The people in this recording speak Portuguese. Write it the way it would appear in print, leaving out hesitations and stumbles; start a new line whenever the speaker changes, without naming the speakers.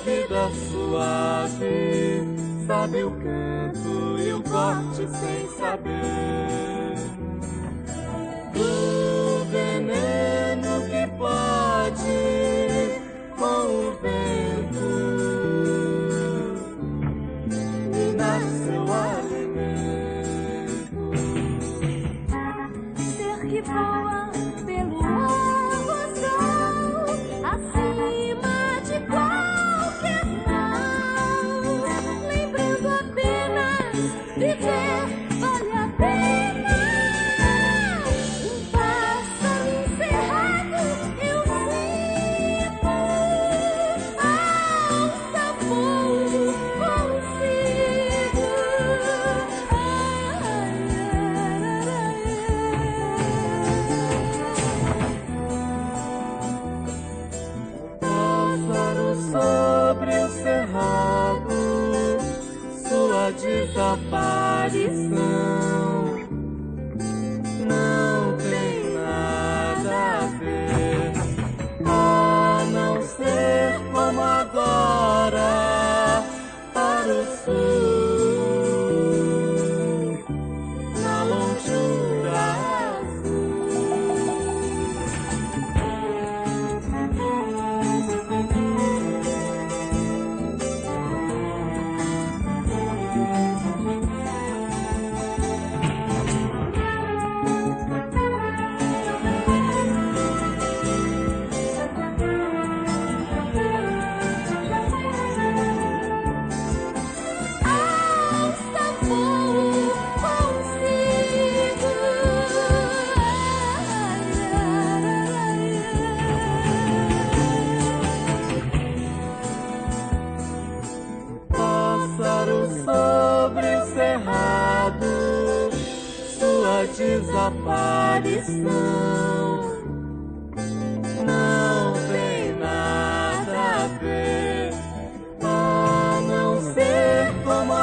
vida suave, sabe o canto e o corte sem saber do veneno que pode com o vento minar seu alimento.
Ser que voa pelo arrozal, acima de qualquer mal, lembrando apenas viver vale a pena. Um pássaro encerrado eu sinto, ao sabor consigo.
Pássaro sobre o cerrado, sua desaparição não tem nada a ver, a não ser como agora para o sul, na longura
Ao sabor consigo.
pássaro sobre o cerrado, sua desaparição não tem nada a ver, a não ser como